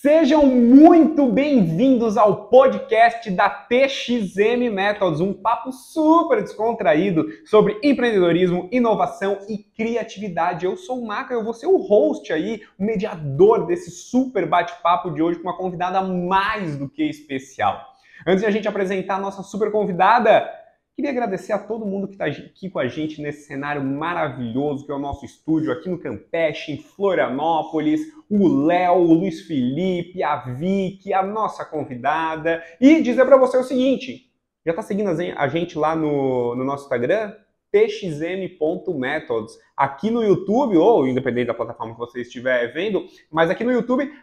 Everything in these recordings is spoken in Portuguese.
Sejam muito bem-vindos ao podcast da TXM Methods, um papo super descontraído sobre empreendedorismo, inovação e criatividade. Eu sou o Maca, eu vou ser o host aí, o mediador desse super bate-papo de hoje com uma convidada mais do que especial. Antes de a gente apresentar a nossa super convidada, queria agradecer a todo mundo que está aqui com a gente nesse cenário maravilhoso que é o nosso estúdio aqui no Campeche, em Florianópolis, o Léo, o Luiz Felipe, a Vicky, a nossa convidada. E dizer para você o seguinte, já está seguindo a gente lá no nosso Instagram? txm.methods. Aqui no YouTube, ou independente da plataforma que você estiver vendo, mas aqui no YouTube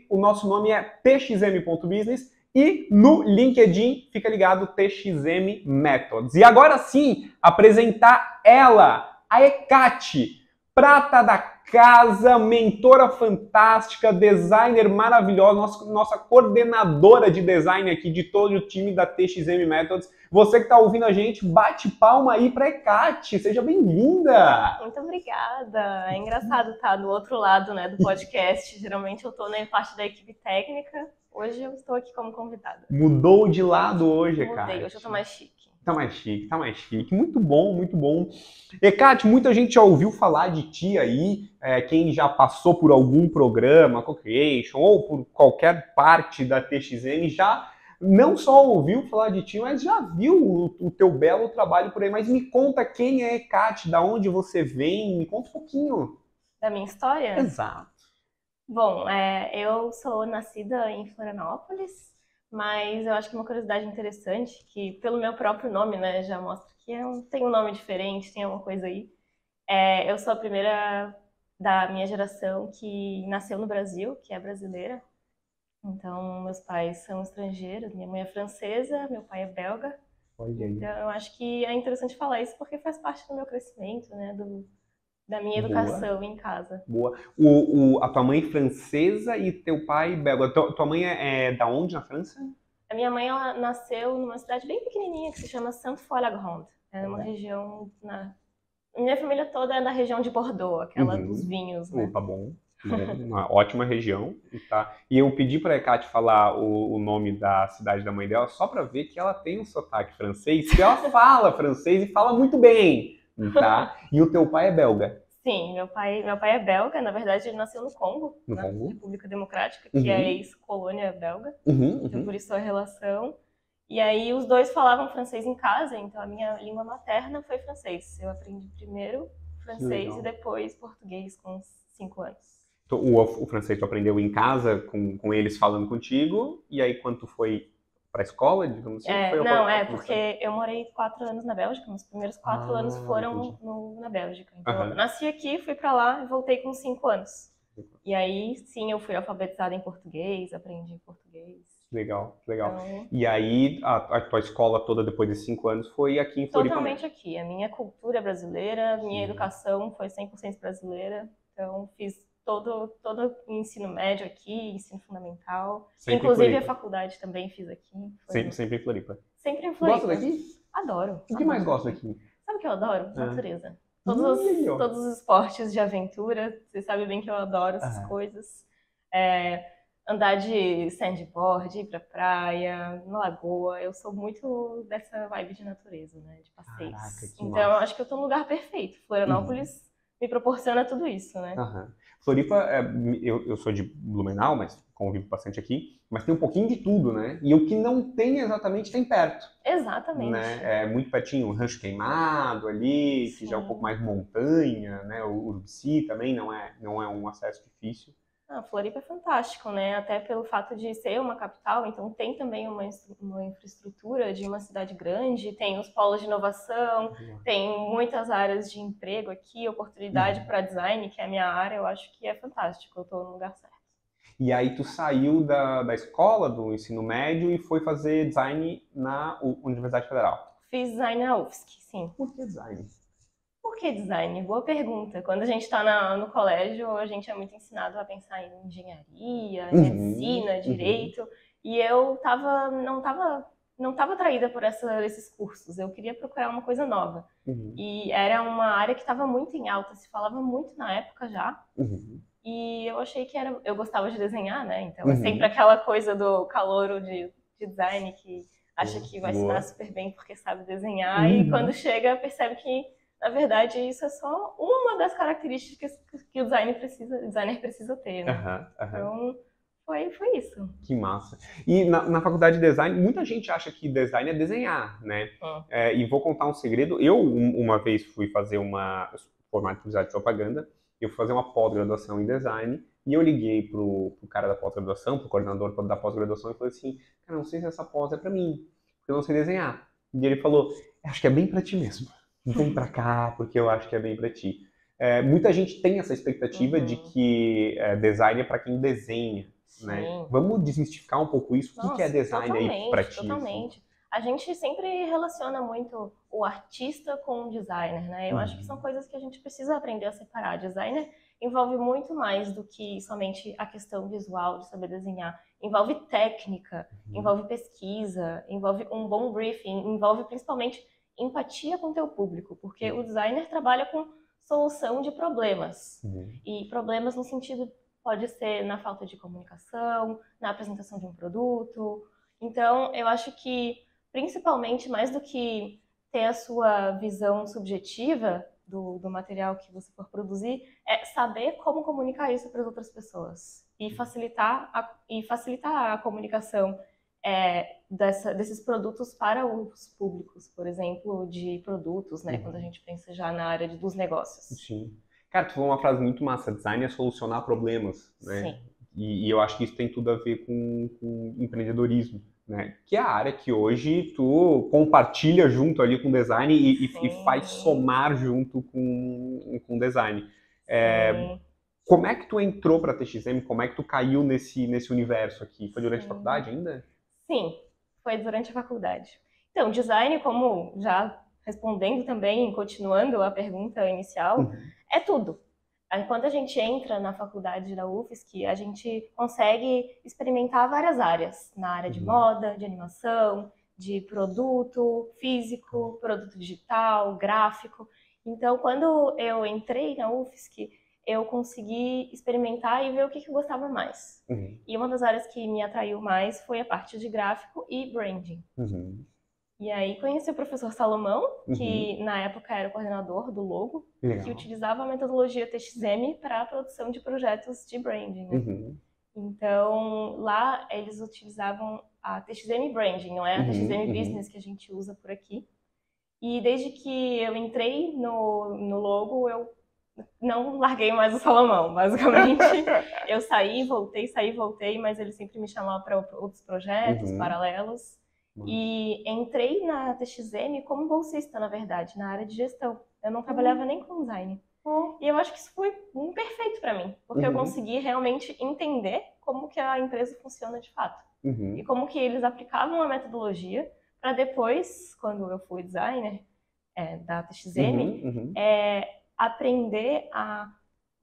o nosso nome é txm.business. E no LinkedIn, fica ligado, TXM Methods. E agora sim, apresentar ela, a Ecate, prata da casa, mentora fantástica, designer maravilhosa, nossa coordenadora de design aqui de todo o time da TXM Methods. Você que está ouvindo a gente, bate palma aí para a Ecate. Seja bem-vinda! Muito obrigada. É engraçado estar do outro lado, né, do podcast. Geralmente eu estou na parte da equipe técnica. Hoje eu estou aqui como convidada. Mudou de lado hoje, Mudei, Ecate. hoje eu tô mais chique. Tá mais chique, tá mais chique. Muito bom, muito bom. Ecate, muita gente já ouviu falar de ti aí, quem já passou por algum programa, Co-Creation, ou por qualquer parte da TXM, já não só ouviu falar de ti, mas já viu o teu belo trabalho por aí. Mas me conta quem é Ecate, da onde você vem, me conta um pouquinho. Da minha história? Exato. Bom, eu sou nascida em Florianópolis, mas eu acho que uma curiosidade interessante, que pelo meu próprio nome, né, já mostra que tem um nome diferente, tem alguma coisa aí. Eu sou a primeira da minha geração que nasceu no Brasil, que é brasileira. Então, meus pais são estrangeiros, minha mãe é francesa, meu pai é belga. Olha aí. Então, eu acho que é interessante falar isso porque faz parte do meu crescimento, né, da minha Boa. educação em casa. Boa. A tua mãe francesa e teu pai belga. Tua mãe é da onde na França? A minha mãe, ela nasceu numa cidade bem pequenininha que se chama Sainte-Foy-la-Grande. É uma região minha família toda é da região de Bordeaux, aquela dos vinhos, né? Tá bom. Uma ótima região, tá? E eu pedi para a Ecate falar o nome da cidade da mãe dela só para ver que ela tem um sotaque francês, que ela fala francês e fala muito bem, tá? E o teu pai é belga? Sim, meu pai é belga, na verdade ele nasceu no Congo, na República Democrática, que é ex-colônia belga, então por isso a relação. E aí os dois falavam francês em casa, então a minha língua materna foi francês. Eu aprendi primeiro francês e depois português com 5 anos. O francês tu aprendeu em casa, com eles falando contigo, e aí quando tu foi pra escola, digamos assim? Porque eu morei 4 anos na Bélgica, meus primeiros 4 anos foram na Bélgica. Então eu nasci aqui, fui pra lá e voltei com 5 anos. E aí, sim, eu fui alfabetizada em português, aprendi português. Legal, legal. Então, e aí, a tua escola toda, depois de 5 anos, foi aqui em Floripa? Totalmente aqui. A minha cultura é brasileira, minha educação foi 100% brasileira. Então, fiz todo o ensino médio aqui, ensino fundamental. Sempre Inclusive, a faculdade também fiz aqui. Sempre em Floripa? Sempre em Floripa. Gosta daqui? Adoro. O que mais gosta daqui? Sabe o que eu adoro? Natureza. Todos os esportes de aventura. Você sabe bem que eu adoro essas coisas. Andar de sandboard, ir pra praia, na lagoa. Eu sou muito dessa vibe de natureza, né? De passeios. Caraca, então, eu acho que eu tô no lugar perfeito. Florianópolis me proporciona tudo isso, né? Floripa, eu sou de Blumenau, mas convivo bastante aqui, mas tem um pouquinho de tudo, né? E o que não tem exatamente tem perto. Exatamente. Né? É muito pertinho, o Rancho Queimado ali, que já é um pouco mais montanha, né? O Urubici também não é um acesso difícil. Floripa é fantástico, né? Até pelo fato de ser uma capital, então tem também uma infraestrutura de uma cidade grande, tem os polos de inovação, tem muitas áreas de emprego aqui, oportunidade para design, que é a minha área, eu acho que é fantástico, eu estou no lugar certo. E aí tu saiu da escola, do ensino médio e foi fazer design na Universidade Federal? Fiz design na UFSC, sim. Por que design? Por que design? Boa pergunta. Quando a gente está no colégio, a gente é muito ensinado a pensar em engenharia, medicina, direito. E eu não estava atraída por esses cursos. Eu queria procurar uma coisa nova. E era uma área que estava muito em alta, se falava muito na época já. E eu achei que eu gostava de desenhar, né? Então é sempre aquela coisa do calouro de design que acha que vai se dar super bem porque sabe desenhar e quando chega percebe que, na verdade, isso é só uma das características que o designer precisa ter, né? Então foi isso. Que massa. E na faculdade de design, muita gente acha que design é desenhar, né? E vou contar um segredo. Eu, uma vez, fui fazer formado em publicidade e propaganda, eu fui fazer uma pós-graduação em design, e eu liguei pro cara da pós-graduação, pro coordenador da pós-graduação, e falei assim, cara, não sei se essa pós é pra mim, porque eu não sei desenhar. E ele falou, acho que é bem pra ti mesmo. Vem pra cá, porque eu acho que é bem pra ti. Muita gente tem essa expectativa de que design é pra quem desenha. Né? Vamos desmistificar um pouco isso. O que é design aí pra ti? Totalmente. Assim? A gente sempre relaciona muito o artista com o designer, né? Eu acho que são coisas que a gente precisa aprender a separar. Designer envolve muito mais do que somente a questão visual de saber desenhar. Envolve técnica, envolve pesquisa, envolve um bom briefing, envolve principalmente empatia com o teu público, porque o designer trabalha com solução de problemas. E problemas no sentido pode ser na falta de comunicação, na apresentação de um produto. Então, eu acho que, principalmente, mais do que ter a sua visão subjetiva do material que você for produzir, é saber como comunicar isso para as outras pessoas e facilitar a comunicação desses produtos para os públicos, por exemplo, de produtos, né? Quando a gente pensa já na área dos negócios. Sim. Cara, tu falou uma frase muito massa, design é solucionar problemas, né? Sim. E eu acho que isso tem tudo a ver com empreendedorismo, né? Que é a área que hoje tu compartilha junto ali com design e faz somar junto com design. Como é que tu entrou para a TXM? Como é que tu caiu nesse universo aqui? Foi durante a faculdade ainda? Sim, foi durante a faculdade. Então, design, como já respondendo também, continuando a pergunta inicial, é tudo. Quando a gente entra na faculdade da UFSC, a gente consegue experimentar várias áreas. Na área de moda, de animação, de produto físico, produto digital, gráfico. Então, quando eu entrei na UFSC, eu consegui experimentar e ver o que eu gostava mais. E uma das áreas que me atraiu mais foi a parte de gráfico e branding. E aí conheci o professor Salomão, que na época era o coordenador do logo, que utilizava a metodologia TXM para a produção de projetos de branding, né? Então, lá eles utilizavam a TXM Branding, não é a TXM Business que a gente usa por aqui. E desde que eu entrei no logo, eu não larguei mais o Salomão, basicamente. Eu saí, voltei, mas ele sempre me chamava para outros projetos paralelos. E entrei na TXM como bolsista, na verdade, na área de gestão. Eu não trabalhava nem com design. E eu acho que isso foi perfeito para mim, porque eu consegui realmente entender como que a empresa funciona de fato. E como que eles aplicavam a metodologia para depois, quando eu fui designer da TXM, aprender a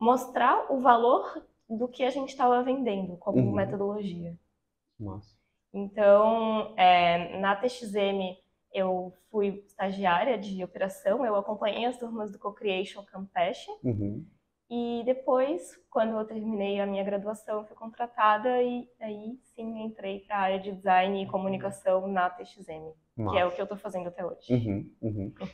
mostrar o valor do que a gente estava vendendo como metodologia. Nossa. Então, na TXM, eu fui estagiária de operação, eu acompanhei as turmas do Co-Creation Campeche. E depois, quando eu terminei a minha graduação, eu fui contratada e aí sim entrei para a área de design e comunicação na TXM, que é o que eu estou fazendo até hoje.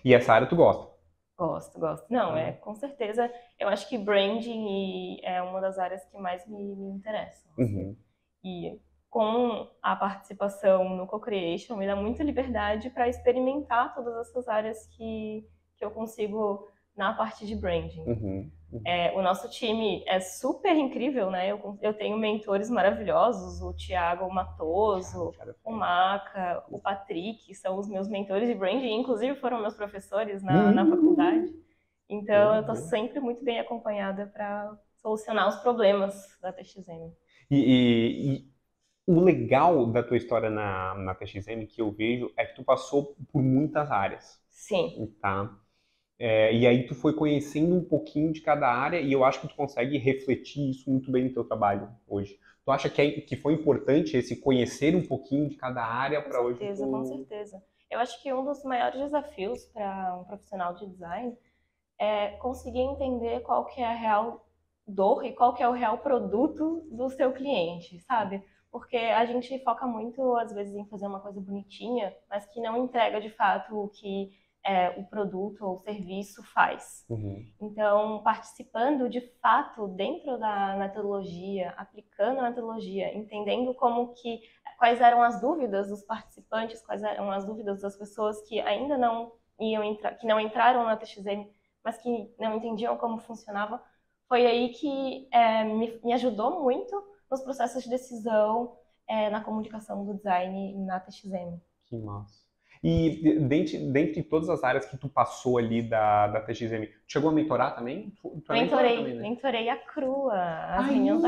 E essa área tu gosta? Gosto. Não, com certeza. Eu acho que branding é uma das áreas que mais me interessam. Assim. E com a participação no Co-Creation, me dá muita liberdade para experimentar todas essas áreas que eu consigo na parte de branding. O nosso time é super incrível, né? Eu tenho mentores maravilhosos, o Thiago Matoso, o Maca, o Patrick, são os meus mentores de branding, inclusive foram meus professores na faculdade. Então, eu estou sempre muito bem acompanhada para solucionar os problemas da TXM. E o legal da tua história na TXM, que eu vejo, é que tu passou por muitas áreas. Sim. Tá? E aí tu foi conhecendo um pouquinho de cada área e eu acho que tu consegue refletir isso muito bem no teu trabalho hoje. Tu acha que foi importante esse conhecer um pouquinho de cada área para hoje? Com certeza. Eu acho que um dos maiores desafios para um profissional de design é conseguir entender qual que é a real dor e qual que é o real produto do seu cliente, sabe? Porque a gente foca muito, às vezes, em fazer uma coisa bonitinha, mas que não entrega de fato o que o produto ou o serviço faz. Então, participando de fato dentro da metodologia, aplicando a metodologia, entendendo quais eram as dúvidas dos participantes, quais eram as dúvidas das pessoas que ainda não que não entraram na TXM, mas que não entendiam como funcionava, foi aí que me ajudou muito nos processos de decisão, na comunicação do design na TXM. Que massa. E dentre todas as áreas que tu passou ali da TXM, chegou a mentorar também? Mentorei a Crua, as meninas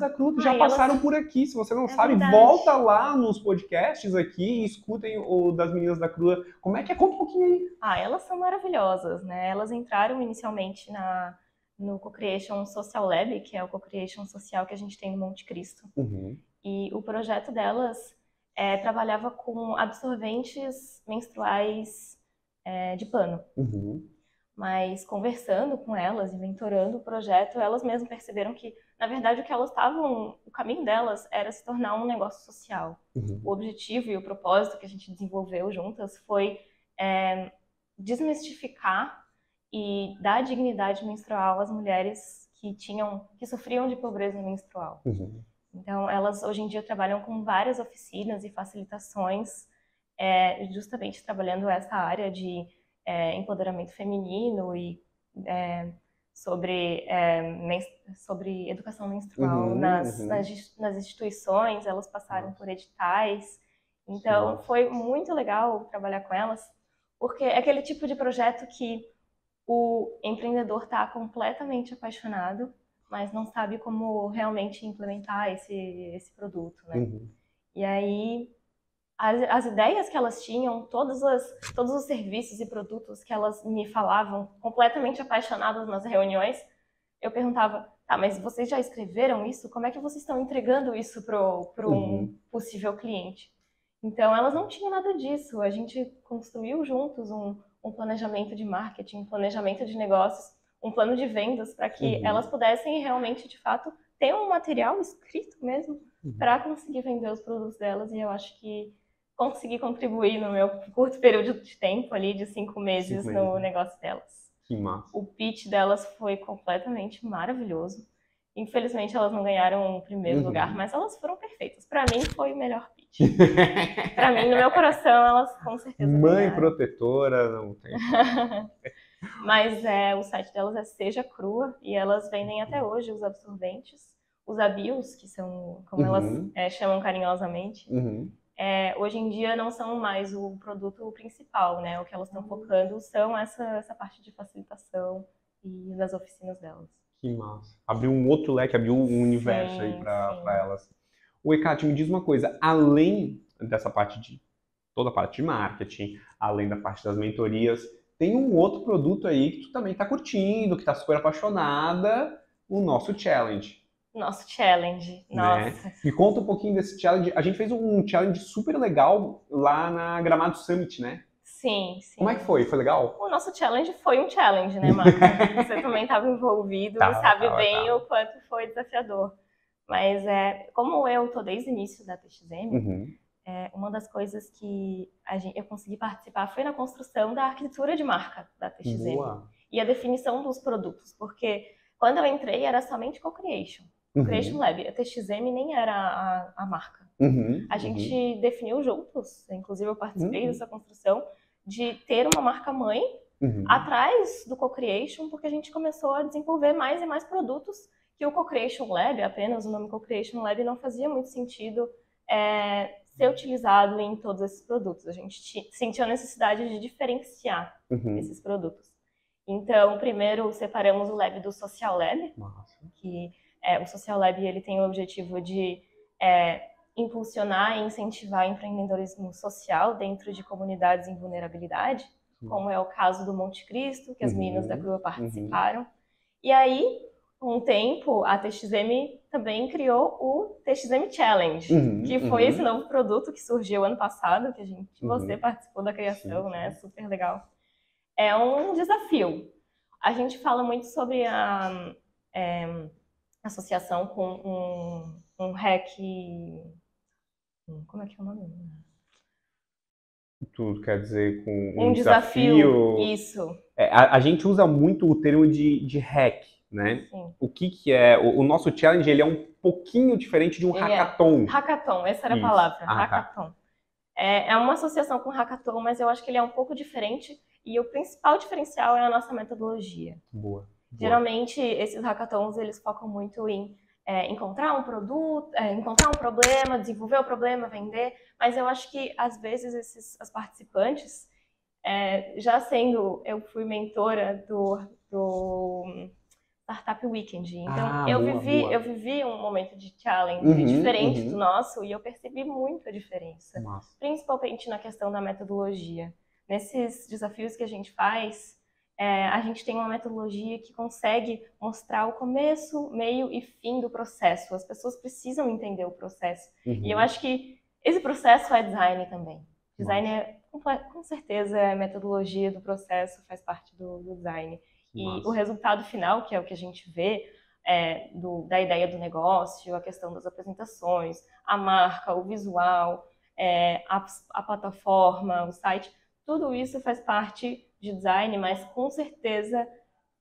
da Crua, que já elas... passaram por aqui. Se você não sabe, verdade. volta lá nos podcasts aqui e escutem o das meninas da Crua. Como é que é? Conta um pouquinho aí. Elas são maravilhosas, né? Elas entraram inicialmente no Co-Creation Social Lab, que é o Co-Creation social que a gente tem no Monte Cristo. E o projeto delas trabalhava com absorventes menstruais de pano. Mas conversando com elas e mentorando o projeto, elas mesmas perceberam que, na verdade, o caminho delas era se tornar um negócio social. O objetivo e o propósito que a gente desenvolveu juntas foi desmistificar e dar dignidade menstrual às mulheres que sofriam de pobreza menstrual. Então, elas hoje em dia trabalham com várias oficinas e facilitações, justamente trabalhando essa área de empoderamento feminino e sobre educação menstrual nas instituições. Elas passaram por editais. Então, foi muito legal trabalhar com elas, porque é aquele tipo de projeto que o empreendedor está completamente apaixonado, mas não sabe como realmente implementar esse produto, né? E aí, as ideias que elas tinham, todos os serviços e produtos que elas me falavam, completamente apaixonadas nas reuniões, eu perguntava, mas vocês já escreveram isso? Como é que vocês estão entregando isso para um possível cliente? Então, elas não tinham nada disso. A gente construiu juntos um planejamento de marketing, um planejamento de negócios, um plano de vendas para que elas pudessem realmente, de fato, ter um material escrito mesmo para conseguir vender os produtos delas. E eu acho que consegui contribuir no meu curto período de tempo ali, de 5 meses, no negócio delas. Que massa. O pitch delas foi completamente maravilhoso. Infelizmente, elas não ganharam o primeiro lugar, mas elas foram perfeitas. Para mim, foi o melhor pitch. Para mim, no meu coração, elas com certeza Mãe ganharam. Protetora, não tem. Mas o site delas é Seja Crua e elas vendem até hoje os absorventes, os abios, que são como elas chamam carinhosamente. Hoje em dia não são mais o produto principal, né? O que elas estão focando são essa parte de facilitação e das oficinas delas. Que massa. Abriu um outro leque, abriu um universo aí para elas. O Ecate, me diz uma coisa, além dessa toda a parte de marketing, além da parte das mentorias, tem um outro produto aí que tu também tá curtindo, que tá super apaixonada, o nosso challenge. Nosso challenge, nossa. Né? Me conta um pouquinho desse challenge. A gente fez um challenge super legal lá na Gramado Summit, né? Sim. Como é que foi? Foi legal? O nosso challenge foi um challenge, né, Marco? Você também estava envolvido e sabe bem o quanto foi desafiador. Mas como eu tô desde o início da TXM, uma das coisas que eu consegui participar foi na construção da arquitetura de marca da TXM. Boa. E a definição dos produtos, porque quando eu entrei era somente Co-Creation. Co-Creation Lab. A TXM nem era a marca. A gente definiu juntos, inclusive eu participei dessa construção, de ter uma marca-mãe atrás do Co-Creation, porque a gente começou a desenvolver mais e mais produtos que o Co-Creation Lab, apenas o nome Co-Creation Lab, não fazia muito sentido ser utilizado em todos esses produtos. A gente sentiu a necessidade de diferenciar esses produtos. Então, primeiro separamos o Lab do Social Lab, que o Social Lab ele tem o objetivo de impulsionar e incentivar empreendedorismo social dentro de comunidades em vulnerabilidade, como é o caso do Monte Cristo, que as meninas da Crua participaram. E aí, com o tempo, a TXM também criou o TXM Challenge, que foi esse novo produto que surgiu ano passado, que você participou da criação, né? Super legal. É um desafio. A gente fala muito sobre associação com um hack... Como é que é o nome? Tu quer dizer com Um desafio. Isso. A gente usa muito o termo de hack, né? Sim. O que é? O nosso challenge, ele é um pouquinho diferente de um hackathon. Hackathon, essa era a palavra. Hackathon. É uma associação com hackathon, mas eu acho que ele é um pouco diferente e o principal diferencial é a nossa metodologia. Boa. Geralmente, esses hackathons, eles focam muito em encontrar um produto, encontrar um problema, desenvolver o problema, vender, mas eu acho que, às vezes, as participantes, eu fui mentora do Startup Weekend, então eu vivi um momento de challenge diferente do nosso e eu percebi muito a diferença, principalmente na questão da metodologia. Nesses desafios que a gente faz, a gente tem uma metodologia que consegue mostrar o começo, meio e fim do processo. As pessoas precisam entender o processo. E eu acho que esse processo é design também. Design com certeza, a metodologia do processo faz parte do design. E o resultado final, que é o que a gente vê, da ideia do negócio, a questão das apresentações, a marca, o visual, a plataforma, o site, tudo isso faz parte de design, mas com certeza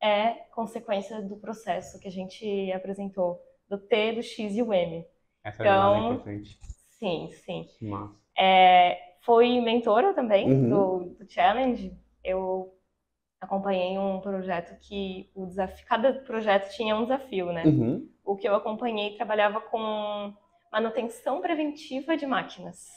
é consequência do processo que a gente apresentou, do T, do X e o M. Essa jornada é importante. Sim. Massa. Fui mentora também do Challenge. Eu acompanhei um projeto que cada projeto tinha um desafio, né? O que eu acompanhei trabalhava com manutenção preventiva de máquinas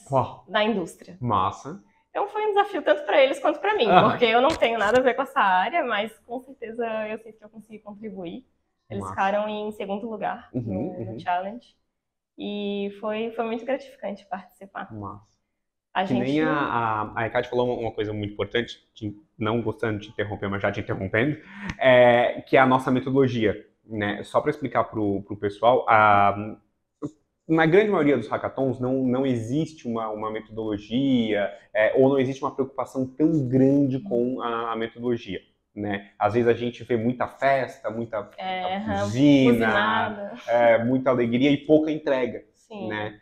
da indústria. Massa. Então foi um desafio tanto para eles quanto para mim, porque eu não tenho nada a ver com essa área, mas com certeza eu sei que eu consegui contribuir. Eles ficaram em segundo lugar no Challenge e foi muito gratificante participar. Nem a Ecate falou uma coisa muito importante, não gostando de te interromper, mas já te interrompendo, que é a nossa metodologia, né? Só para explicar para o pessoal, na grande maioria dos hackathons não existe uma metodologia ou não existe uma preocupação tão grande com a metodologia, né? Às vezes a gente vê muita festa, muita buzina, muita alegria e pouca entrega, né?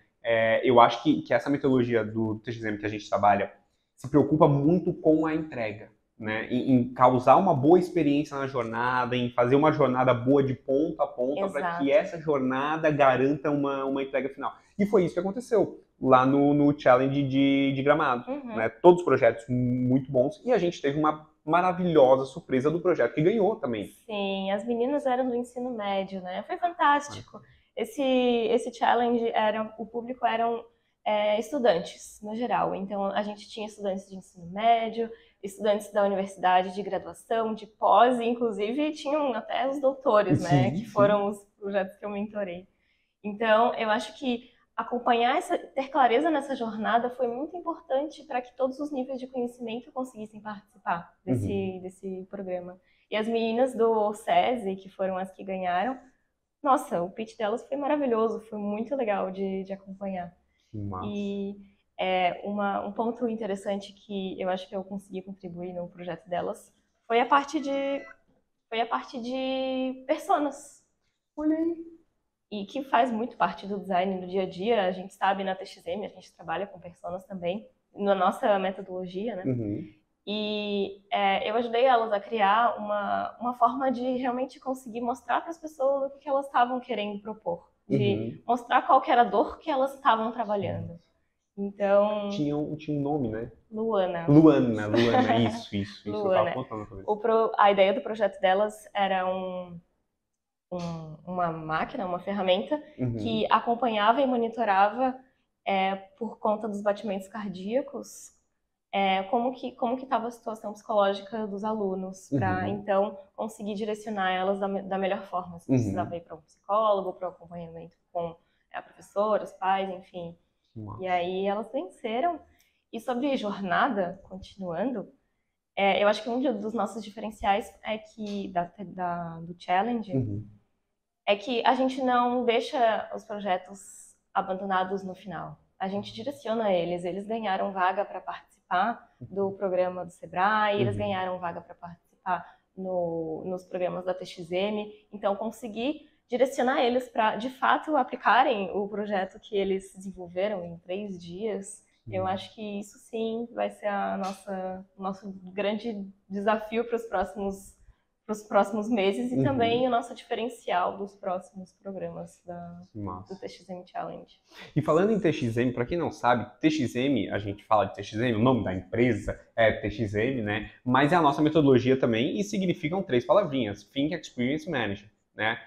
Eu acho que essa metodologia do TXM que a gente trabalha se preocupa muito com a entrega, né? Em causar uma boa experiência na jornada, em fazer uma jornada boa de ponta a ponta para que essa jornada garanta uma entrega final. E foi isso que aconteceu lá no Challenge de Gramado. Né? Todos os projetos muito bons e a gente teve uma maravilhosa surpresa do projeto que ganhou também. Sim, as meninas eram do ensino médio, né? Foi fantástico. Esse challenge, o público eram estudantes, no geral. Então, a gente tinha estudantes de ensino médio, estudantes da universidade de graduação, de pós, e inclusive tinham até os doutores, né? Que foram os projetos que eu mentorei. Então, eu acho que ter clareza nessa jornada foi muito importante para que todos os níveis de conhecimento conseguissem participar desse programa. E as meninas do SESI, que foram as que ganharam, nossa, o pitch delas foi maravilhoso, foi muito legal de acompanhar. E um ponto interessante que eu acho que eu consegui contribuir no projeto delas foi a parte de personas. Olha aí. E que faz muito parte do design no dia a dia. A gente sabe na TXM, a gente trabalha com personas também, na nossa metodologia, né? E eu ajudei elas a criar uma forma de realmente conseguir mostrar para as pessoas o que elas estavam querendo propor. De mostrar qual que era a dor que elas estavam trabalhando. Então... Tinha um nome, né? Luana, isso. Luana. A ideia do projeto delas era uma máquina, uma ferramenta que acompanhava e monitorava por conta dos batimentos cardíacos como que estava a situação psicológica dos alunos, para então conseguir direcionar elas da melhor forma. Se precisava ir para um psicólogo, para o acompanhamento com a professora, os pais, enfim. E aí elas venceram. E sobre jornada, continuando, eu acho que um dos nossos diferenciais do Challenge é que a gente não deixa os projetos abandonados no final. A gente direciona eles ganharam vaga para participar do programa do Sebrae, eles ganharam vaga para participar nos programas da TXM, então conseguir direcionar eles para, de fato, aplicarem o projeto que eles desenvolveram em 3 dias. Eu acho que isso sim vai ser nosso grande desafio para os próximos meses e também o nosso diferencial dos próximos programas do TXM Challenge. E falando em TXM, para quem não sabe, TXM, a gente fala de TXM, o nome da empresa é TXM, né? Mas é a nossa metodologia também e significam 3 palavrinhas, Think Experience Manager, né?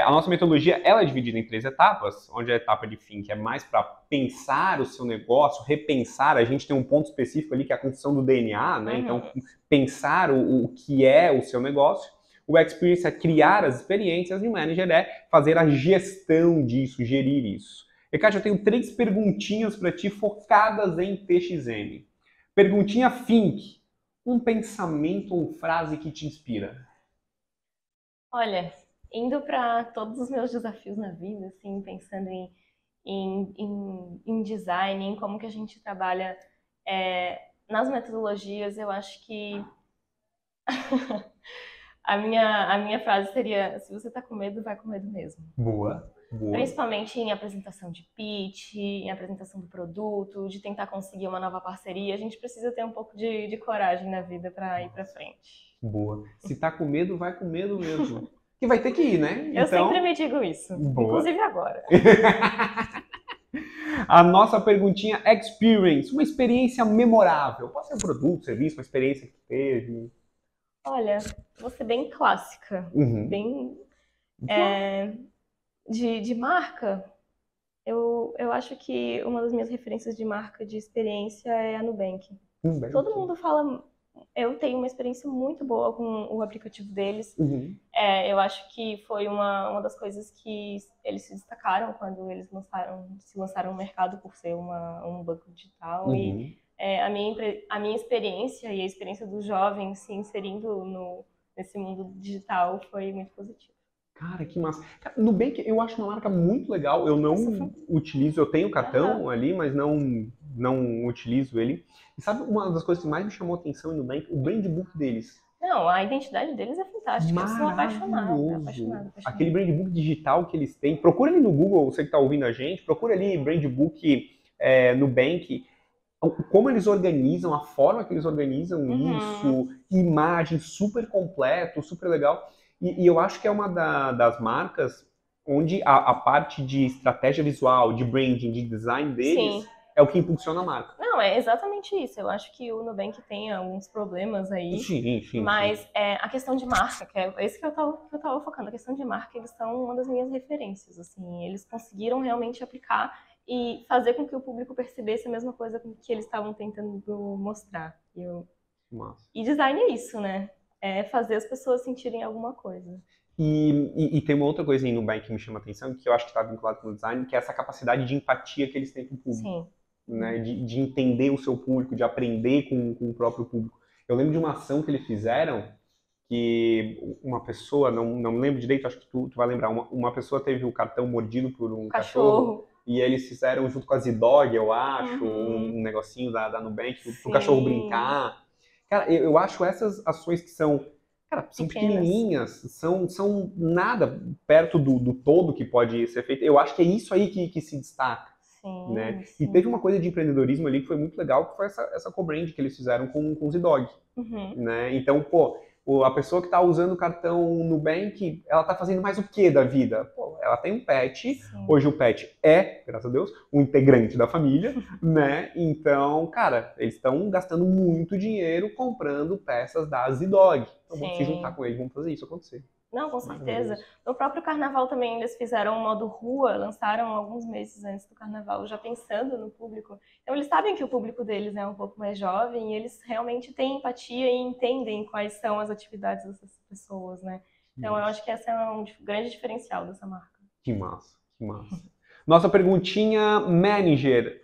A nossa metodologia ela é dividida em 3 etapas, onde a etapa de Think é mais para pensar o seu negócio, repensar, a gente tem um ponto específico ali que é a construção do DNA, né? Então, pensar o que é o seu negócio. O Experience é criar as experiências e o Manager é fazer a gestão disso, gerir isso. E, Kátia, eu tenho 3 perguntinhas para ti focadas em TXM. Perguntinha Think, um pensamento ou frase que te inspira? Olha, indo para todos os meus desafios na vida, assim, pensando em design, em como que a gente trabalha nas metodologias, eu acho que a minha frase seria: se você tá com medo, vai com medo mesmo. Boa. Principalmente em apresentação de pitch, em apresentação do produto, de tentar conseguir uma nova parceria, a gente precisa ter um pouco de coragem na vida para ir para frente. Boa. Se tá com medo, vai com medo mesmo. Que vai ter que ir, né? Eu sempre me digo isso, inclusive agora. A nossa perguntinha Experience, uma experiência memorável. Pode ser um produto, serviço, uma experiência que teve. Olha, vou ser bem clássica, bem de marca. Eu acho que uma das minhas referências de marca de experiência é a Nubank. Todo mundo fala. Eu tenho uma experiência muito boa com o aplicativo deles. Eu acho que foi uma das coisas que eles se destacaram quando eles se lançaram no mercado por ser um banco digital. E a minha experiência e a experiência dos jovens se inserindo nesse mundo digital foi muito positiva. Cara, que massa. Nubank eu acho uma marca muito legal. Eu não utilizo, eu tenho cartão ali, mas não utilizo ele. E sabe uma das coisas que mais me chamou a atenção no Nubank? O brand book deles. Não, a identidade deles é fantástica. Eu sou apaixonada. Aquele brand book digital que eles têm. Procura ali no Google, você que está ouvindo a gente, procura ali brand book Nubank. Como eles organizam, a forma que eles organizam isso, imagem super completo, super legal. E eu acho que é uma das marcas onde a parte de estratégia visual, de branding, de design deles é o que impulsiona a marca. Não, é exatamente isso. Eu acho que o Nubank tem alguns problemas aí. Mas a questão de marca, que é esse que eu tava focando, a questão de marca, eles são uma das minhas referências. Assim, eles conseguiram realmente aplicar e fazer com que o público percebesse a mesma coisa que eles estavam tentando mostrar. E design é isso, né? É fazer as pessoas sentirem alguma coisa. E tem uma outra coisa aí no Nubank que me chama a atenção, que eu acho que está vinculado com o design, que é essa capacidade de empatia que eles têm com o público. Né? De entender o seu público, de aprender com o próprio público. Eu lembro de uma ação que eles fizeram, que uma pessoa, não me lembro direito, acho que tu vai lembrar, uma pessoa teve o cartão mordido por um cachorro. E eles fizeram, junto com a Zidog, eu acho, um negocinho da Nubank, pro cachorro brincar. Cara, eu acho essas ações que são pequenininhas, são nada perto do todo que pode ser feito. Eu acho que é isso aí que se destaca. Né? E teve uma coisa de empreendedorismo ali que foi muito legal, que foi essa co-brand que eles fizeram com o Zidog. Né? Então, a pessoa que está usando o cartão Nubank, ela está fazendo mais o que da vida? Ela tem um pet, hoje o pet é, graças a Deus, um integrante da família, né? Então, cara, eles estão gastando muito dinheiro comprando peças da Zidog. Então vamos se juntar com eles, vamos fazer isso acontecer. Não, com certeza. No próprio Carnaval também eles fizeram um modo rua, lançaram alguns meses antes do Carnaval, já pensando no público. Então eles sabem que o público deles é um pouco mais jovem e eles realmente têm empatia e entendem quais são as atividades dessas pessoas, né? Então eu acho que esse é um grande diferencial dessa marca. Que massa, que massa. Nossa perguntinha, manager.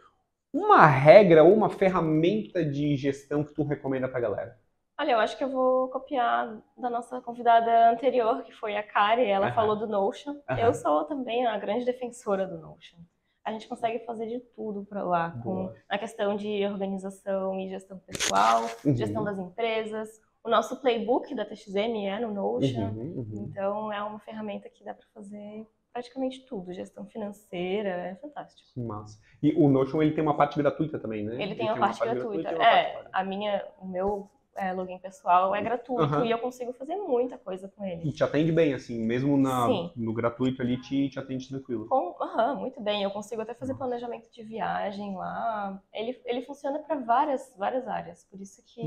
Uma regra ou uma ferramenta de gestão que tu recomenda pra galera? Olha, eu acho que eu vou copiar da nossa convidada anterior, que foi a Kari. Ela falou do Notion. Eu sou também a grande defensora do Notion. A gente consegue fazer de tudo para lá, na questão de organização e gestão pessoal, gestão das empresas. O O nosso playbook da TXM é no Notion, Uhum. então é uma ferramenta que dá para fazer praticamente tudo, gestão financeira, é fantástico. Que massa. E o Notion, ele tem uma parte gratuita também, né? Ele tem uma tem uma parte parte gratuita. gratuita e uma parte paga. O meu login pessoal é gratuito e eu consigo fazer muita coisa com ele. E te atende bem, assim, mesmo Sim. no gratuito ali, te atende tranquilo. Muito bem. Eu consigo até fazer planejamento de viagem lá. Ele funciona para várias áreas, por isso que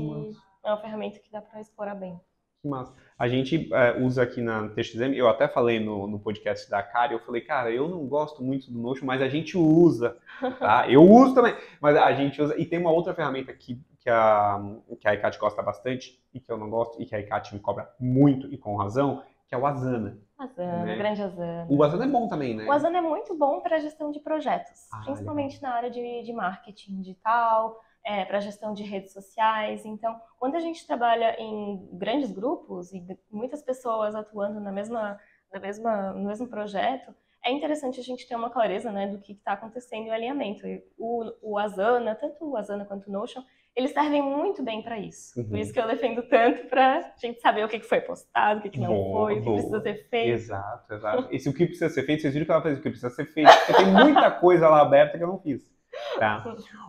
é uma ferramenta que dá para explorar bem. Que massa. A gente usa aqui na TXM, eu até falei no podcast da Kari, eu falei, cara, eu não gosto muito do Notion, mas a gente usa, tá? Eu uso também, mas a gente usa. E tem uma outra ferramenta que a Icate gosta bastante, e que eu não gosto, e que a Icate me cobra muito, e com razão, que é o Asana. Asana, né? Grande Asana. O Asana é bom também, né? O Asana é muito bom para gestão de projetos, principalmente legal. na área de marketing digital, para gestão de redes sociais. Então, quando a gente trabalha em grandes grupos e muitas pessoas atuando no mesmo projeto, é interessante a gente ter uma clareza, né, do que está acontecendo em alinhamento. E o Asana, tanto o Asana quanto o Notion, eles servem muito bem para isso. Por isso que eu defendo tanto, para a gente saber o que foi postado, o que não foi, o que precisa ser feito. Exato. E se o que precisa ser feito, vocês viram que ela fez o que precisa ser feito, porque tem muita coisa lá aberta que eu não fiz. Tá.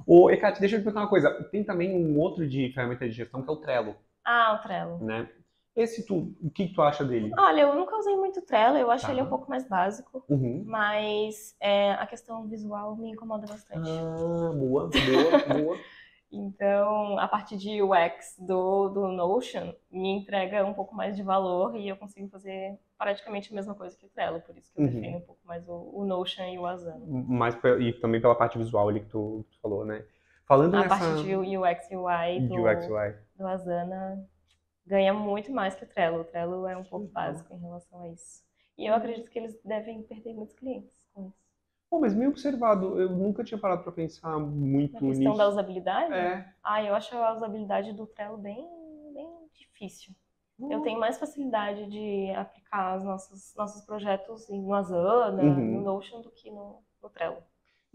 Ô, Ecate, deixa eu te perguntar uma coisa. Tem também um outro de ferramenta de gestão que é o Trello. Ah, o Trello. Né? O que tu acha dele? Olha, eu nunca usei muito o Trello, eu acho ele um pouco mais básico, mas a questão visual me incomoda bastante. Boa. Então, a parte de UX do Notion me entrega um pouco mais de valor e eu consigo fazer praticamente a mesma coisa que o Trello, por isso que eu defendo um pouco mais o Notion e o Asana. E também pela parte visual ali que tu falou, né? Falando a parte de UX e UI do Asana ganha muito mais que o Trello. O Trello é um pouco básico em relação a isso. E eu acredito que eles devem perder muitos clientes com isso. Mas meio observado, eu nunca tinha parado para pensar muito nisso. Na questão da usabilidade? É. Eu acho a usabilidade do Trello bem difícil. Eu tenho mais facilidade de aplicar os nossos projetos no Asana, no Notion, do que no Trello.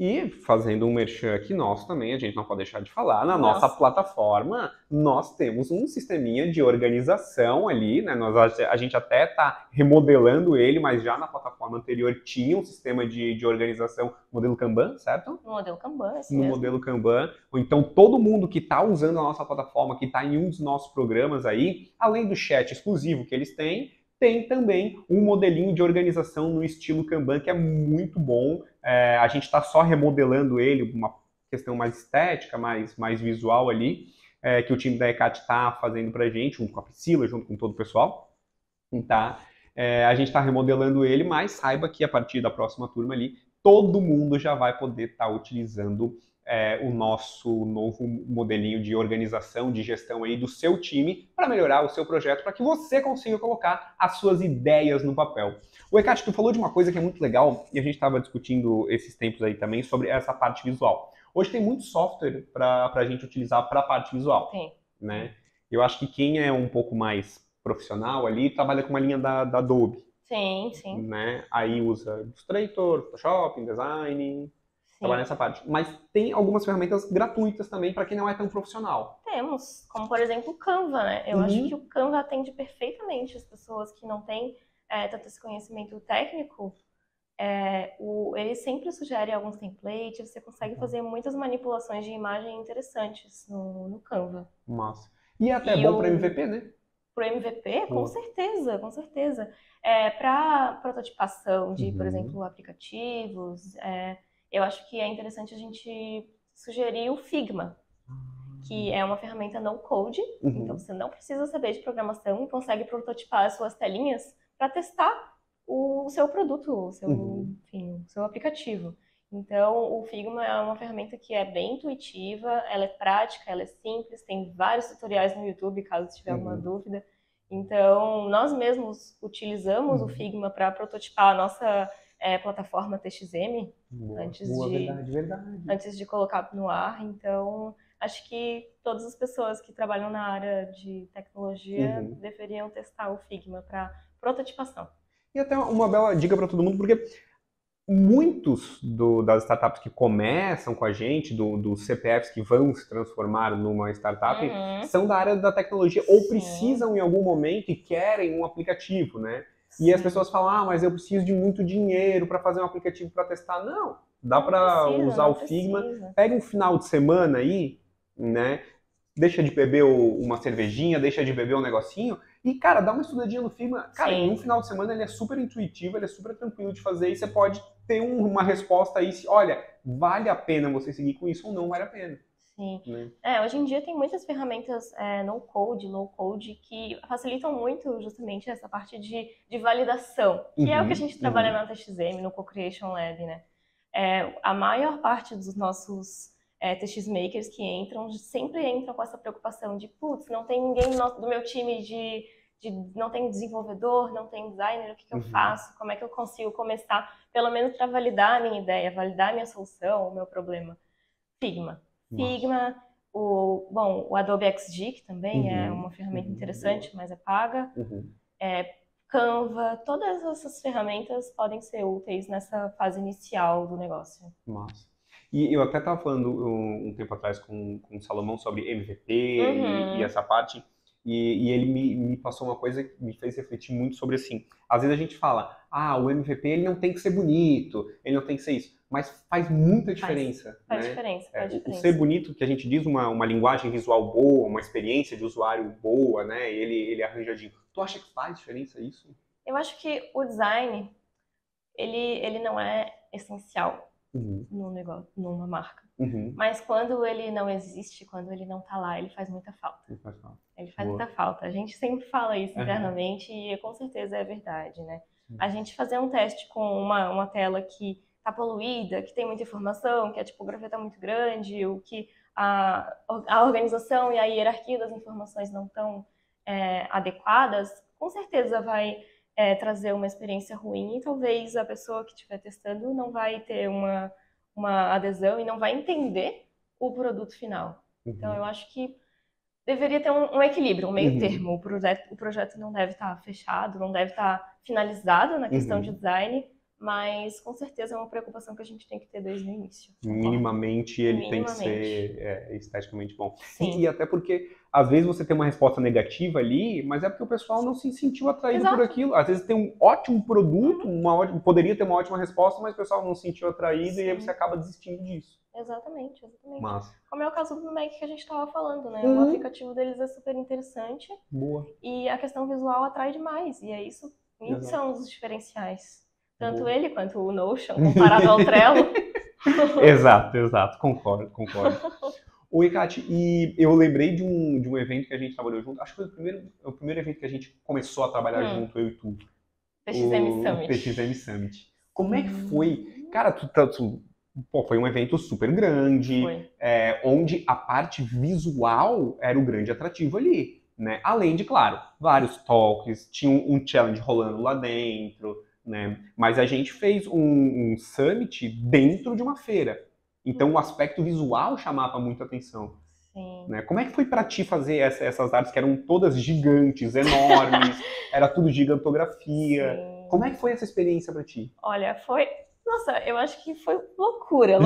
E fazendo um merchan aqui nosso também, a gente não pode deixar de falar, na nossa plataforma nós temos um sisteminha de organização ali, né? A gente até está remodelando ele, mas já na plataforma anterior tinha um sistema de organização modelo Kanban, certo? No modelo Kanban, no modelo Kanban. Ou então todo mundo que está usando a nossa plataforma, que está em um dos nossos programas aí, além do chat exclusivo que eles têm, tem também um modelinho de organização no estilo Kanban, que é muito bom. A gente está só remodelando ele, uma questão mais estética, mais visual ali, que o time da ECAT está fazendo para a gente, junto com a Priscila, junto com todo o pessoal. Tá? A gente está remodelando ele, mas saiba que a partir da próxima turma ali, todo mundo já vai poder estar utilizando o nosso novo modelinho de organização, de gestão aí do seu time para melhorar o seu projeto, para que você consiga colocar as suas ideias no papel. O Ecate, tu falou de uma coisa que é muito legal, e a gente estava discutindo esses tempos aí também sobre essa parte visual. Hoje tem muito software para a gente utilizar para a parte visual. Sim. Né? Eu acho que quem é um pouco mais profissional ali trabalha com uma linha da Adobe. Sim. Né? Aí usa Illustrator, Photoshop, InDesign, trabalha nessa parte. Mas tem algumas ferramentas gratuitas também para quem não é tão profissional. Temos, como por exemplo o Canva, né? Eu acho que o Canva atende perfeitamente as pessoas que não têm tanto esse conhecimento técnico. Ele sempre sugere alguns templates, você consegue fazer muitas manipulações de imagem interessantes no Canva. Massa. E é até bom para MVP, né? Para o MVP, com certeza. Para prototipação de, por exemplo, aplicativos, eu acho que é interessante a gente sugerir o Figma, que é uma ferramenta no-code, então você não precisa saber de programação e consegue prototipar as suas telinhas para testar o seu produto, o seu aplicativo. Então, o Figma é uma ferramenta que é bem intuitiva, ela é prática, ela é simples, tem vários tutoriais no YouTube, caso tiver alguma dúvida. Então, nós mesmos utilizamos o Figma para prototipar a nossa plataforma TXM antes de colocar no ar. Então, acho que todas as pessoas que trabalham na área de tecnologia deveriam testar o Figma para prototipação. E até uma bela dica para todo mundo, porque muitos das startups que começam com a gente, dos CPFs que vão se transformar numa startup, são da área da tecnologia ou Sim. precisam em algum momento e querem um aplicativo, né? E as pessoas falam, mas eu preciso de muito dinheiro para fazer um aplicativo para testar. Não, dá para usar o Figma. Pega um final de semana aí, né? Deixa de beber uma cervejinha, deixa de beber um negocinho e, cara, dá uma estudadinha no Figma. Cara, em um final de semana ele é super intuitivo, ele é super tranquilo de fazer e você pode ter uma resposta aí se, olha, vale a pena você seguir com isso ou não vale a pena. Sim. Né? Hoje em dia tem muitas ferramentas no-code, low-code, que facilitam muito justamente essa parte de validação, que é o que a gente trabalha na TXM, no Co-Creation Lab, né? A maior parte dos nossos TX Makers que entram, sempre entram com essa preocupação de, putz, não tem ninguém do meu time não tem desenvolvedor, não tem designer, o que eu faço? Como é que eu consigo começar, pelo menos para validar a minha ideia, validar a minha solução, o meu problema? Figma. O Adobe XD, que também é uma ferramenta interessante, mas é paga. Canva, todas essas ferramentas podem ser úteis nessa fase inicial do negócio. Massa. E eu até estava falando um tempo atrás com o Salomão sobre MVP e essa parte, e ele me passou uma coisa que me fez refletir muito sobre assim, às vezes a gente fala, o MVP ele não tem que ser bonito, ele não tem que ser isso, mas faz muita diferença. Faz diferença. O ser bonito, que a gente diz uma linguagem visual boa, uma experiência de usuário boa, né, ele arranjadinho. Tu acha que faz diferença isso? Eu acho que o design, ele não é essencial no negócio, numa marca. Mas quando ele não existe, quando ele não tá lá, ele faz muita falta. Ele faz muita falta. A gente sempre fala isso internamente e com certeza é verdade, né? A gente fazer um teste com uma tela que tá poluída, que tem muita informação, que a tipografia tá muito grande, ou que a organização e a hierarquia das informações não estão adequadas, com certeza vai trazer uma experiência ruim e talvez a pessoa que estiver testando não vai ter uma adesão e não vai entender o produto final. Então eu acho que deveria ter um equilíbrio, um meio termo. O projeto não deve estar fechado, não deve estar finalizado na questão de design, mas com certeza é uma preocupação que a gente tem que ter desde o início. Minimamente ele tem que ser esteticamente bom. E até porque, às vezes, você tem uma resposta negativa ali, mas é porque o pessoal não se sentiu atraído por aquilo. Às vezes tem um ótimo produto, poderia ter uma ótima resposta, mas o pessoal não se sentiu atraído e aí você acaba desistindo disso. Exatamente. Massa. Como é o caso do Mac que a gente estava falando, né? O aplicativo deles é super interessante. Boa. E a questão visual atrai demais. E é isso são os diferenciais. Tanto ele quanto o Notion, comparado ao Trello. Exato. Concordo. Oi, Kati, e eu lembrei de um evento que a gente trabalhou junto. Acho que foi o primeiro evento que a gente começou a trabalhar junto, eu e tu. TXM Summit. Como é que foi? Cara, foi um evento super grande, onde a parte visual era o grande atrativo ali, né? Além de, claro, vários talks, tinha um challenge rolando lá dentro, né? Mas a gente fez um summit dentro de uma feira. Então o aspecto visual chamava muita atenção. Né? Como é que foi pra ti fazer essas artes que eram todas gigantes, enormes, era tudo gigantografia? Como é que foi essa experiência pra ti? Olha, nossa, eu acho que foi loucura.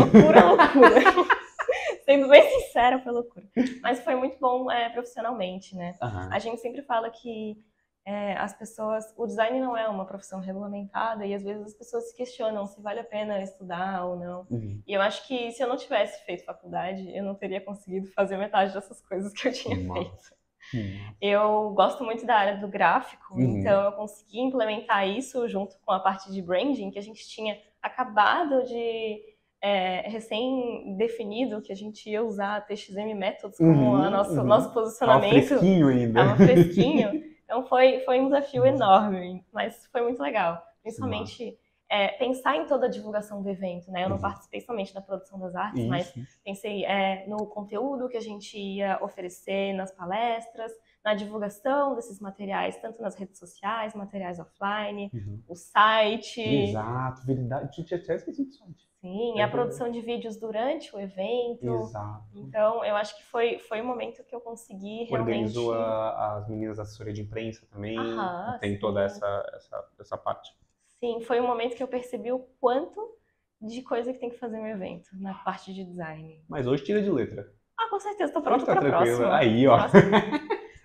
Sendo bem sincera, foi loucura. Mas foi muito bom profissionalmente, né? A gente sempre fala que as pessoas... O design não é uma profissão regulamentada e às vezes as pessoas se questionam se vale a pena estudar ou não. E eu acho que se eu não tivesse feito faculdade, eu não teria conseguido fazer metade dessas coisas que eu tinha feito. Eu gosto muito da área do gráfico, então eu consegui implementar isso junto com a parte de branding, que a gente tinha acabado de recém-definido que a gente ia usar a TXM Methods como nosso posicionamento. Tava fresquinho ainda. Tava fresquinho. Então foi um desafio enorme, mas foi muito legal. Principalmente pensar em toda a divulgação do evento, né? Eu não participei somente da produção das artes, mas pensei no conteúdo que a gente ia oferecer nas palestras, na divulgação desses materiais, tanto nas redes sociais, materiais offline, o site. Exato, verdade. Eu tinha até esquecido do site. Sim, a produção de vídeos durante o evento. Exato. Então, eu acho que foi um momento que eu consegui realmente... Organizou as meninas da assessoria de imprensa também, tem toda essa parte. Sim, foi um momento que eu percebi o quanto de coisa que tem que fazer no evento, na parte de design. Mas hoje tira de letra. Ah, com certeza, tô Hoje pronta tá pra tranquilo. próxima. Aí, ó.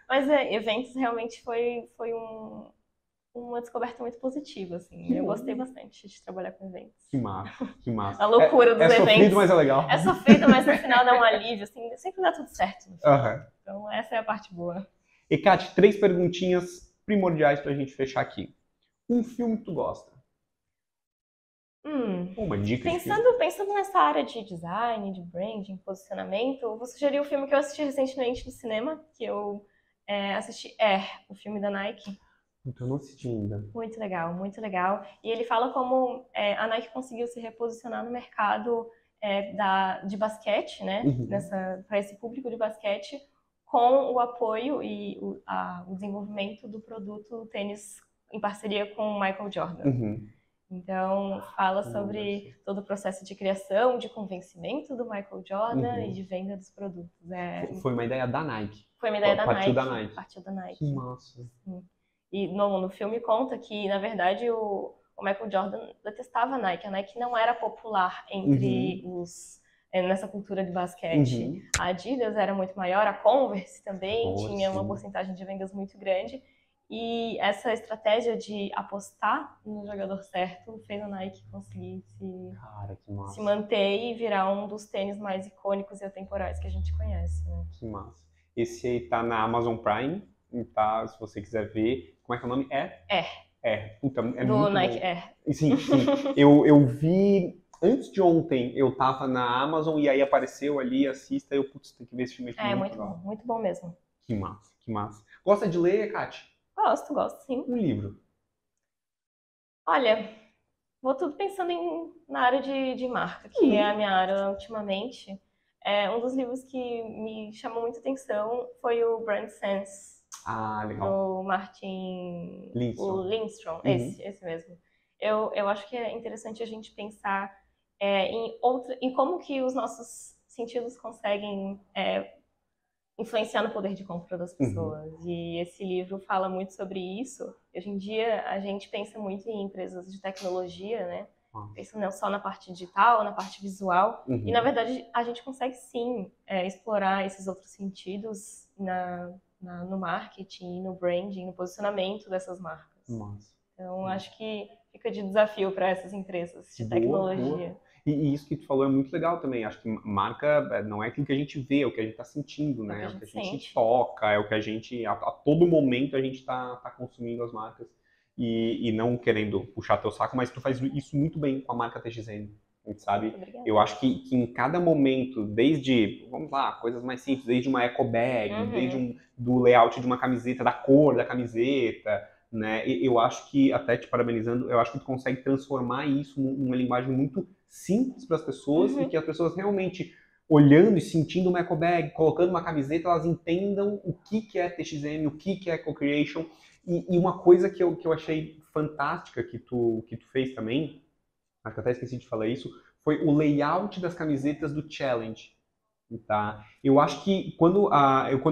Mas eventos realmente foi uma descoberta muito positiva, assim. Eu gostei bastante de trabalhar com eventos. Que massa, que massa. A loucura dos eventos. É sofrido, mas é legal. É sofrido, mas no final dá um alívio, assim, sempre dá tudo certo. Uhum. Então essa é a parte boa. E, Kate, 3 perguntinhas primordiais pra gente fechar aqui. Um filme que tu gosta? Uma dica de filme? Pensando nessa área de design, de branding, posicionamento, eu vou sugerir o filme que eu assisti recentemente no cinema, que eu assisti o filme da Nike. Então, eu não assisti ainda. Muito legal, muito legal. E ele fala como a Nike conseguiu se reposicionar no mercado de basquete, né? Uhum. Para esse público de basquete, com o apoio e o desenvolvimento do produto tênis em parceria com o Michael Jordan. Uhum. Então, fala sobre todo o processo de criação, de convencimento do Michael Jordan e de venda dos produtos. Foi uma ideia da Nike. Foi uma ideia da Partiu Nike. da Nike. Partiu da Nike. Que massa. Sim. E no filme conta que, na verdade, o Michael Jordan detestava a Nike. A Nike não era popular entre nessa cultura de basquete. A Adidas era muito maior, a Converse também tinha uma porcentagem de vendas muito grande. E essa estratégia de apostar no jogador certo fez a Nike conseguir se manter e virar um dos tênis mais icônicos e atemporais que a gente conhece. Né? Que massa. Esse aí tá na Amazon Prime, tá? Se você quiser ver. Como é que é o nome? Puta, é do muito Nike bom. Sim. Eu vi... Antes de ontem, eu tava na Amazon e aí apareceu ali, assista, e eu, putz, tem que ver esse filme aqui. Muito bom mesmo. Que massa. Gosta de ler, Kate? Gosto, sim. Um livro. Olha, vou tudo pensando na área de marca, que é a minha área ultimamente. Um dos livros que me chamou muita atenção foi o Brand Sense. Legal. Do Martin Lindstrom. Esse mesmo. Eu acho que é interessante a gente pensar em como que os nossos sentidos conseguem influenciar no poder de compra das pessoas. E esse livro fala muito sobre isso. Hoje em dia, a gente pensa muito em empresas de tecnologia, né? Pensa não só na parte digital, na parte visual. E, na verdade, a gente consegue, sim, explorar esses outros sentidos no marketing, no branding, no posicionamento dessas marcas. Então, acho que fica de desafio para essas empresas de tecnologia. Boa. E isso que tu falou é muito legal também. Acho que marca não é aquilo que a gente vê, é o que a gente está sentindo, né? É o que a gente toca, é o que a gente... A todo momento a gente tá consumindo as marcas. E não querendo puxar teu saco, mas tu faz isso muito bem com a marca TXN. A gente sabe? Eu acho que em cada momento, desde, vamos lá, coisas mais simples, desde uma eco bag, desde do layout de uma camiseta, da cor da camiseta, né? Eu acho que, até te parabenizando, eu acho que tu consegue transformar isso numa linguagem muito simples para as pessoas e que as pessoas realmente, olhando e sentindo uma eco bag, colocando uma camiseta, elas entendam o que é TXM, o que é co-creation. E uma coisa que eu achei fantástica que tu fez também, acho que até esqueci de falar isso, foi o layout das camisetas do Challenge. Tá? Eu acho que quando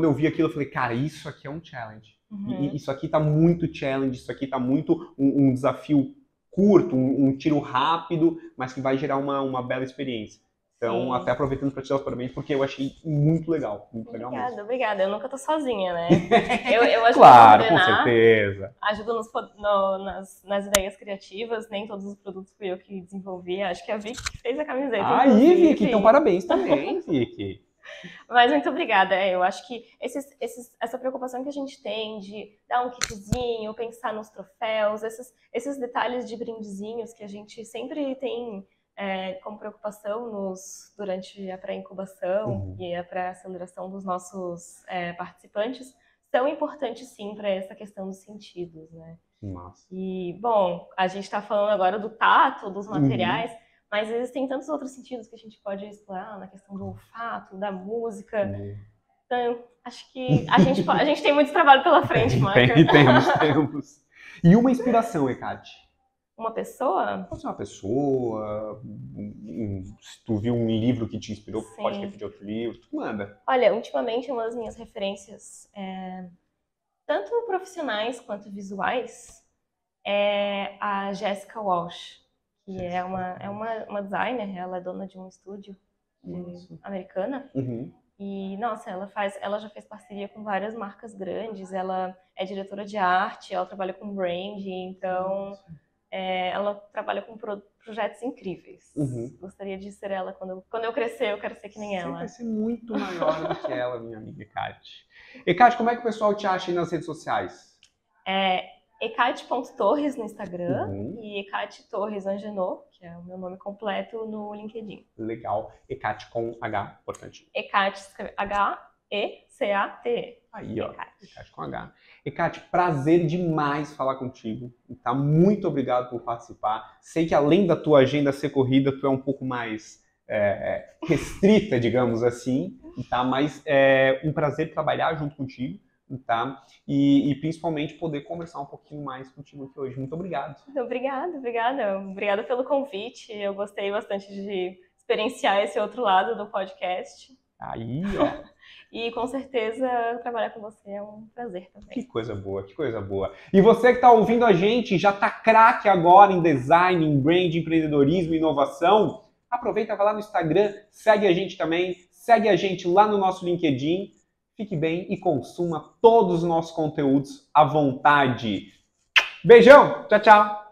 eu vi aquilo, eu falei, cara, isso aqui é um challenge. E isso aqui tá muito challenge, isso aqui tá muito um desafio curto, um tiro rápido, mas que vai gerar uma bela experiência. Então, até aproveitando para te dar os parabéns, porque eu achei muito legal. Muito legal mesmo. Obrigada. Eu nunca tô sozinha, né? Eu ajudo claro, a coordenar, com certeza. Ajudo nas ideias criativas, nem todos os produtos fui eu que desenvolvi. Acho que a Vicky fez a camiseta. Aí, Vicky, então parabéns também, Vicky. Mas muito obrigada. Eu acho que essa preocupação que a gente tem de dar um kitzinho, pensar nos troféus, esses detalhes de brindezinhos que a gente sempre tem como preocupação durante a pré-incubação e a pré-aceleração dos nossos participantes, são importantes sim para essa questão dos sentidos, né? Nossa. E, bom, a gente está falando agora do tato, dos materiais, mas existem tantos outros sentidos que a gente pode explorar na questão do olfato, da música. Então, acho que a gente tem muito trabalho pela frente, Michael. Temos. E uma inspiração, Ekati? Uma pessoa? Pode ser uma pessoa, se tu viu um livro que te inspirou, pode repetir outro livro, tu manda. Olha, ultimamente uma das minhas referências, tanto profissionais quanto visuais, é a Jessica Walsh, que é uma designer, ela é dona de um estúdio americana. Uhum. E, nossa, ela já fez parceria com várias marcas grandes, ela é diretora de arte, ela trabalha com branding, então ela trabalha com projetos incríveis. Uhum. Gostaria de ser ela quando eu crescer, eu quero ser que nem ela. Você vai ser muito maior do que ela, minha amiga Ecate. Ecate, como é que o pessoal te acha aí nas redes sociais? Ecate.torres no Instagram e Ecate Torres Angenot, que é o meu nome completo, no LinkedIn. Legal. Ecate com H, importante. Ecate, escreve H-E-C-A-T-E. Aí, ó. Ecate com H. Ecate, prazer demais falar contigo. Tá? Muito obrigado por participar. Sei que além da tua agenda ser corrida, tu é um pouco mais restrita, digamos assim. Tá? Mas é um prazer trabalhar junto contigo. Tá? E principalmente poder conversar um pouquinho mais contigo aqui hoje. Muito obrigado. Obrigada pelo convite. Eu gostei bastante de experienciar esse outro lado do podcast. Aí, ó. E com certeza trabalhar com você é um prazer também. Que coisa boa, que coisa boa. E você que está ouvindo a gente, já está craque agora em design, em brand, empreendedorismo, inovação, aproveita, vai lá no Instagram, segue a gente também, segue a gente lá no nosso LinkedIn. Fique bem e consuma todos os nossos conteúdos à vontade. Beijão! Tchau, tchau!